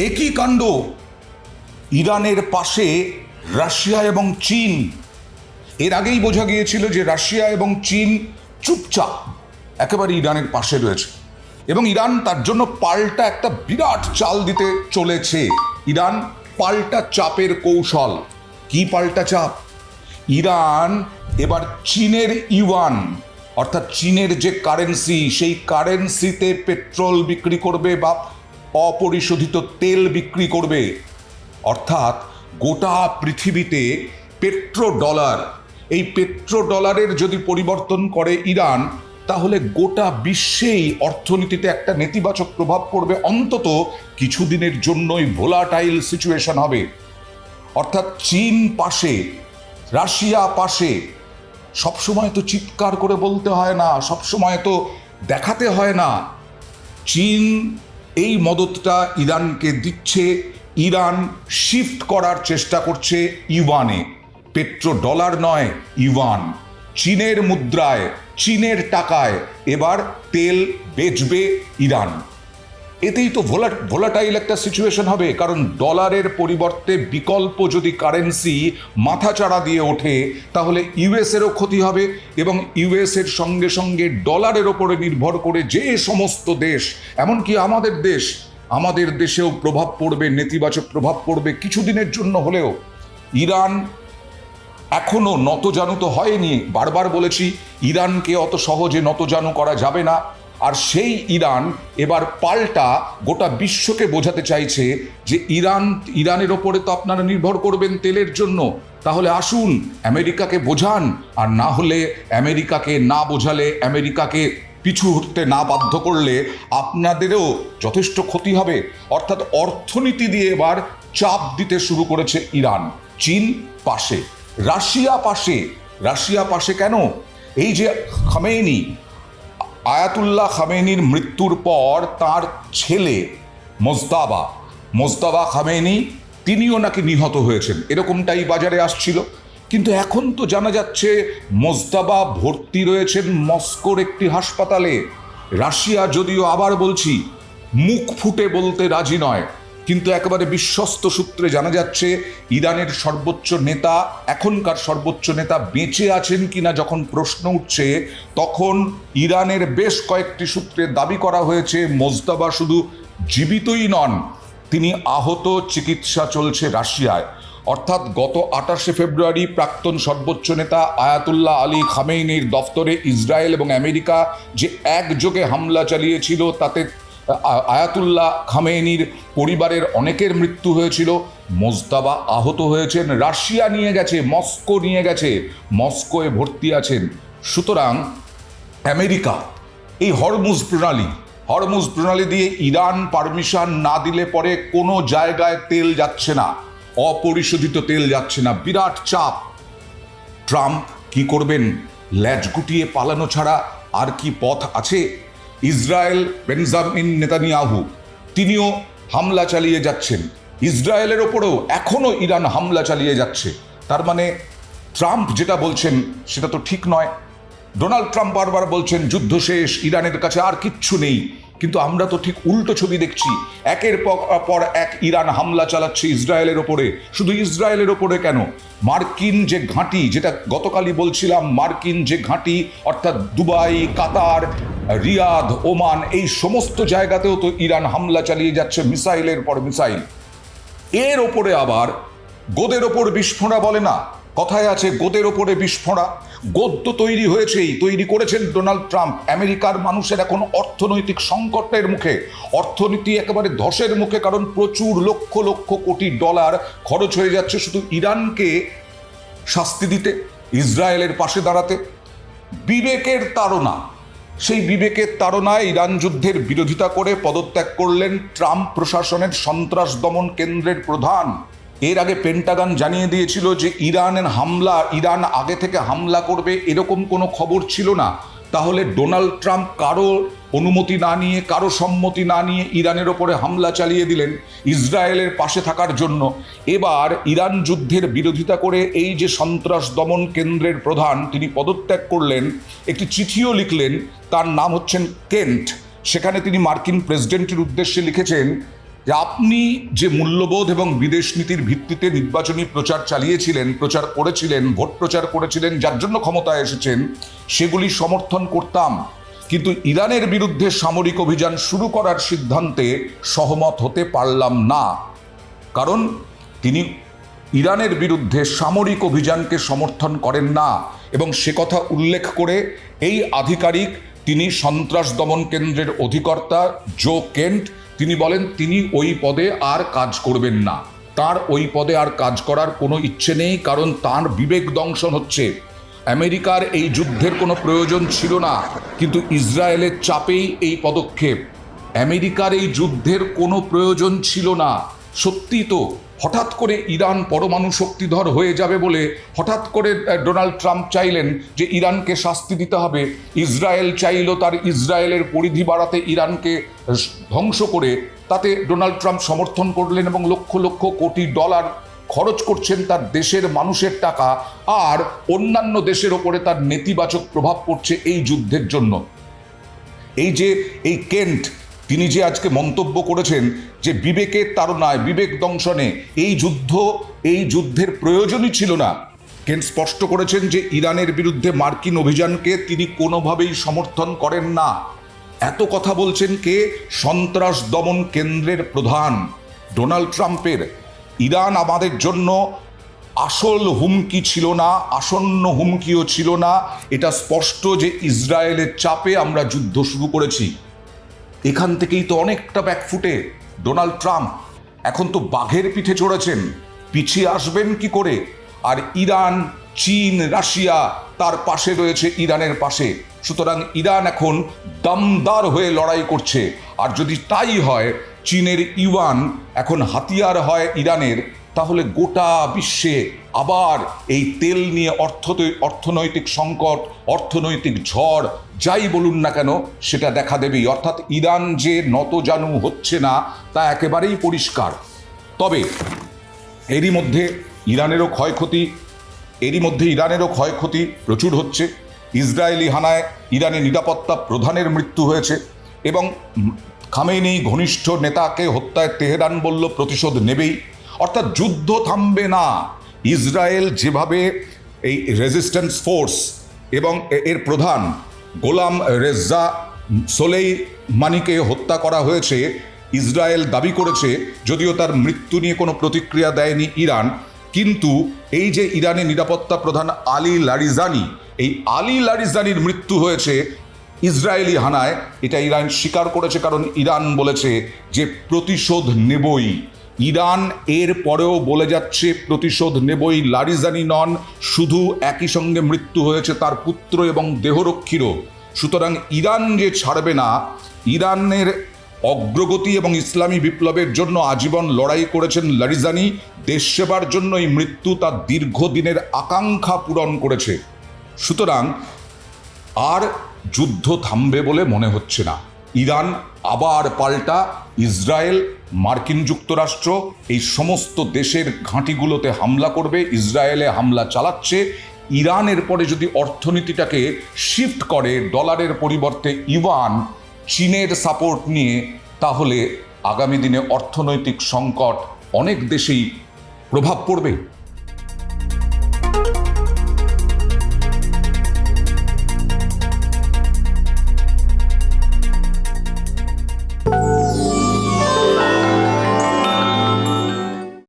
একই কাণ্ড, ইরানের পাশে রাশিয়া এবং চীন। এর আগেই বোঝা গিয়েছিল যে রাশিয়া এবং চীন চুপচাপ একেবারে ইরানের পাশে রয়েছে এবং ইরান তার জন্য পাল্টা একটা বিরাট চাল দিতে চলেছে। ইরান পাল্টা চাপের কৌশল। কি পাল্টা চাপ? ইরান এবার চীনের ইউয়ান অর্থাৎ চীনের যে কারেন্সি, সেই কারেন্সিতে পেট্রোল বিক্রি করবে বা অপরিশোধিত তেল বিক্রি করবে। অর্থাৎ গোটা পৃথিবীতে পেট্রো ডলার, এই পেট্রো ডলারের যদি পরিবর্তন করে ইরান, তাহলে গোটা বিশ্বেই অর্থনীতিতে একটা নেতিবাচক প্রভাব পড়বে। অন্তত কিছুদিনের জন্যই ভোলাটাইল সিচুয়েশন হবে। অর্থাৎ চীন পাশে, রাশিয়া পাশে। সবসময় তো চিৎকার করে বলতে হয় না, সবসময় তো দেখাতে হয় না। চীন এই মদতটা ইরানকে দিচ্ছে। ইরান শিফট করার চেষ্টা করছে ইউয়ানে, পেট্রো ডলার নয়, ইউয়ান। চীনের মুদ্রায়, চীনের টাকায় এবার তেল বেচবে ইরান। এতেই তো ভোলাটাইল একটা সিচুয়েশন হবে, কারণ ডলারের পরিবর্তে বিকল্প যদি কারেন্সি মাথাচাড়া দিয়ে ওঠে, তাহলে ইউএসেরও ক্ষতি হবে এবং ইউএসের সঙ্গে সঙ্গে ডলারের ওপরে নির্ভর করে যে সমস্ত দেশ, এমনকি আমাদের দেশেও প্রভাব পড়বে, নেতিবাচক প্রভাব পড়বে কিছুদিনের জন্য হলেও। ইরান এখনো নতজানু তো হয়নি। বারবার বলেছি, ইরানকে অত সহজে নতজানু করা যাবে না। আর সেই ইরান এবার পাল্টা গোটা বিশ্বকে বোঝাতে চাইছে যে ইরানের ওপরে তো আপনারা নির্ভর করবেন তেলের জন্য, তাহলে আসুন আমেরিকাকে বোঝান। আর না হলে আমেরিকাকে না বোঝালে, আমেরিকাকে পিছু হটতে না বাধ্য করলে আপনাদেরও যথেষ্ট ক্ষতি হবে। অর্থাৎ অর্থনীতি দিয়ে এবার চাপ দিতে শুরু করেছে ইরান। চীন পাশে, রাশিয়া পাশে কেন? এই যে খামেনি, আয়াতুল্লাহ খামেনির মৃত্যুর পর তার ছেলে মোজতাবা খামেনি, তিনিও নাকি নিহত হয়েছেন, এরকমটাই বাজারে আসছিল। কিন্তু এখন তো জানা যাচ্ছে মোজতাবা ভর্তি রয়েছেন মস্কোর একটি হাসপাতালে। রাশিয়া যদিও, আবার বলছি, মুখ ফুটে বলতে রাজি নয়, কিন্তু একেবারে বিশ্বস্ত সূত্রে জানা যাচ্ছে ইরানের সর্বোচ্চ নেতা, এখনকার সর্বোচ্চ নেতা বেঁচে আছেন কিনা যখন প্রশ্ন উঠছে, তখন ইরানের বেশ কয়েকটি সূত্রে দাবি করা হয়েছে মোজতাবা শুধু জীবিতই নন, তিনি আহত, চিকিৎসা চলছে রাশিয়ায়। অর্থাৎ গত 28শে ফেব্রুয়ারি প্রাক্তন সর্বোচ্চ নেতা আয়াতুল্লাহ আলী খামেনির দফতরে ইসরায়েল এবং আমেরিকা যে একযোগে হামলা চালিয়েছিল, তাতে আয়াতুল্লাহ খামেনির পরিবারের অনেকের মৃত্যু হয়েছিল, মোজতাবা আহত হয়েছেন। রাশিয়া নিয়ে গেছে, মস্কো নিয়ে গেছে, মস্কোয় ভর্তি আছেন। সুতরাং আমেরিকা এই হরমুজ প্রণালী দিয়ে ইরান পারমিশন না দিলে পরে কোনো জায়গায় তেল যাচ্ছে না, অপরিশোধিত তেল যাচ্ছে না। বিরাট চাপ। ট্রাম্প কি করবেন? ল্যাজ গুটিয়ে পালানো ছাড়া আর কি পথ আছে? ইসরায়েল, বেঞ্জামিন নেতানিয়াহু, তিনিও হামলা চালিয়ে যাচ্ছেন। ইসরায়েলের ওপরেও এখনো ইরান হামলা চালিয়ে যাচ্ছে। তার মানে ট্রাম্প যেটা বলছেন সেটা তো ঠিক নয়। ডোনাল্ড ট্রাম্প বারবার বলছেন যুদ্ধ শেষ, ইরানের কাছে আর কিচ্ছু নেই, কিন্তু আমরা তো ঠিক উল্টো ছবি দেখছি। একের পর এক ইরান হামলা চালাচ্ছে ইসরায়েলের ওপরে। শুধু ইসরায়েলের ওপরে কেন, মার্কিন যে ঘাঁটি, যেটা গতকালই বলছিলাম, মার্কিন যে ঘাঁটি অর্থাৎ দুবাই, কাতার, রিয়াদ, ওমান, এই সমস্ত জায়গাতেও তো ইরান হামলা চালিয়ে যাচ্ছে, মিসাইলের পর মিসাইল। এর ওপরে আবার গোদের ওপর বিস্ফোরা বলে না, কথায় আছে গোদের ওপরে বিস্ফোরা। গোদ তো তৈরি করেছেন ডোনাল্ড ট্রাম্প। আমেরিকার মানুষের এখন অর্থনৈতিক সংকটের মুখে, অর্থনীতি একেবারে ধসের মুখে, কারণ প্রচুর লক্ষ লক্ষ কোটি ডলার খরচ হয়ে যাচ্ছে শুধু ইরানকে শাস্তি দিতে, ইসরায়েলের পাশে দাঁড়াতে। বিবেকের তাড়না, সেই বিবেকের তাড়নায় ইরান যুদ্ধের বিরোধিতা করে পদত্যাগ করলেন ট্রাম্প প্রশাসনের সন্ত্রাস দমন কেন্দ্রের প্রধান। এর আগে পেন্টাগন জানিয়ে দিয়েছিল যে ইরান আগে থেকে হামলা করবে, এরকম কোনো খবর ছিল না। তাহলে ডোনাল্ড ট্রাম্প কারো অনুমতি না নিয়ে, কারো সম্মতি না নিয়ে ইরানের ওপরে হামলা চালিয়ে দিলেন ইসরায়েলের পাশে থাকার জন্য। এবার ইরান যুদ্ধের বিরোধিতা করে এই যে সন্ত্রাস দমন কেন্দ্রের প্রধান, তিনি পদত্যাগ করলেন, একটি চিঠিও লিখলেন, তার নাম হচ্ছেন কেন্ট। সেখানে তিনি মার্কিন প্রেসিডেন্টের উদ্দেশ্যে লিখেছেন, যে আপনি যে মূল্যবোধ এবং বিদেশ নীতির ভিত্তিতে নির্বাচনী প্রচার চালিয়েছিলেন, প্রচার করেছিলেন, ভোট প্রচার করেছিলেন, যার জন্য ক্ষমতায় এসেছেন, সেগুলি সমর্থন করতাম, কিন্তু ইরানের বিরুদ্ধে সামরিক অভিযান শুরু করার সিদ্ধান্তে সহমত হতে পারলাম না। কারণ তিনি ইরানের বিরুদ্ধে সামরিক অভিযানকে সমর্থন করেন না, এবং সে কথা উল্লেখ করে এই আধিকারিক, তিনি সন্ত্রাস দমন কেন্দ্রের অধিকর্তা জো কেন্ট, তিনি বলেন তিনি ওই পদে আর কাজ করবেন না, তার ওই পদে আর কাজ করার কোনো ইচ্ছে নেই, কারণ তার বিবেক দংশন হচ্ছে। আমেরিকার এই যুদ্ধের কোনো প্রয়োজন ছিল না, কিন্তু ইসরায়েলের চাপেই এই পদক্ষেপ। আমেরিকার এই যুদ্ধের কোনো প্রয়োজন ছিল না। সত্যি তো, হঠাৎ করে ইরান পরমাণু শক্তিধর হয়ে যাবে বলে হঠাৎ করে ডোনাল্ড ট্রাম্প চাইলেন যে ইরানকে শাস্তি দিতে হবে। ইসরায়েল চাইল তার ইসরায়েলের পরিধি বাড়াতে, ইরানকে ধ্বংস করে, তাতে ডোনাল্ড ট্রাম্প সমর্থন করলেন এবং লক্ষ লক্ষ কোটি ডলার খরচ করছেন তার দেশের মানুষের টাকা, আর অন্যান্য দেশের ওপরে তার নেতিবাচক প্রভাব পড়ছে এই যুদ্ধের জন্য। এই কেন্ট, তিনি যে আজকে মন্তব্য করেছেন যে বিবেকের তাড়নায়, বিবেক দংশনে এই যুদ্ধের প্রয়োজনই ছিল না। কেন্ট স্পষ্ট করেছেন যে ইরানের বিরুদ্ধে মার্কিন অভিযানকে তিনি কোনোভাবেই সমর্থন করেন না। এত কথা বলছেন কে? সন্ত্রাস দমন কেন্দ্রের প্রধান ডোনাল্ড ট্রাম্পের। ইরান আমাদের জন্য আসল হুমকি ছিল না, আসন্ন হুমকিও ছিল না। এটা স্পষ্ট যে ইসরায়েলের চাপে আমরা যুদ্ধ শুরু করেছি। এখান থেকেই তো অনেকটা ব্যাকফুটে ডোনাল্ড ট্রাম্প। এখন তো বাঘের পিঠে চড়েছেন, পিছিয়ে আসবেন কি করে? আর ইরান, চীন, রাশিয়া তার পাশে রয়েছে, ইরানের পাশে। সুতরাং ইরান এখন দমদার হয়ে লড়াই করছে। আর যদি তাই হয়, চীনের ইউয়ান এখন হাতিয়ার হয় ইরানের, তাহলে গোটা বিশ্বে আবার এই তেল নিয়ে অর্থনৈতিক সংকট, অর্থনৈতিক ঝড়, যাই বলুন না কেন, সেটা দেখা দেবেই। অর্থাৎ ইরান যে নতজানু হচ্ছে না তা একেবারেই পরিষ্কার। তবে এরই মধ্যে ইরানেরও ক্ষয়ক্ষতি প্রচুর হচ্ছে। ইসরায়েলি হানায় ইরানের নিরাপত্তা প্রধানের মৃত্যু হয়েছে, এবং খামেনি ঘনিষ্ঠ নেতাকে হত্যায় তেহরান বলল প্রতিশোধ নেবেই। অর্থাৎ যুদ্ধ থামবে না। ইসরায়েল যেভাবে এই রেজিস্ট্যান্স ফোর্স এবং এর প্রধান গোলাম রেজা সোলেইমানিকে হত্যা করা হয়েছে, ইসরায়েল দাবি করেছে, যদিও তার মৃত্যু নিয়ে কোনো প্রতিক্রিয়া দেয়নি ইরান। কিন্তু এই যে ইরানের নিরাপত্তা প্রধান আলী লারিজানি, এই আলী লারিজানির মৃত্যু হয়েছে ইসরায়েলি হানায়, এটা ইরান স্বীকার করেছে। কারণ ইরান বলেছে যে প্রতিশোধ নেবই। ইরান এর পরেও বলে যাচ্ছে প্রতিশোধ নেবই। লারিজানি নন, শুধু একই সঙ্গে মৃত্যু হয়েছে তার পুত্র এবং দেহরক্ষীরও। সুতরাং ইরান যে ছাড়বে না। ইরানের অগ্রগতি এবং ইসলামী বিপ্লবের জন্য আজীবন লড়াই করেছেন লারিজানি। দেশ সেবার জন্য এই মৃত্যু তার দীর্ঘদিনের আকাঙ্ক্ষা পূরণ করেছে। সুতরাং আর যুদ্ধ থামবে বলে মনে হচ্ছে না। ইরান আবার পাল্টা ইসরায়েল, মার্কিন যুক্তরাষ্ট্র, এই সমস্ত দেশের ঘাঁটিগুলোতে হামলা করবে। ইসরায়েলে হামলা চালাচ্ছে। ইরানের পরে যদি অর্থনীতিটাকে শিফট করে ডলারের পরিবর্তে ইউয়ান, চীনের সাপোর্ট নিয়ে, তাহলে আগামী দিনে অর্থনৈতিক সংকট অনেক দেশেই প্রভাব পড়বে।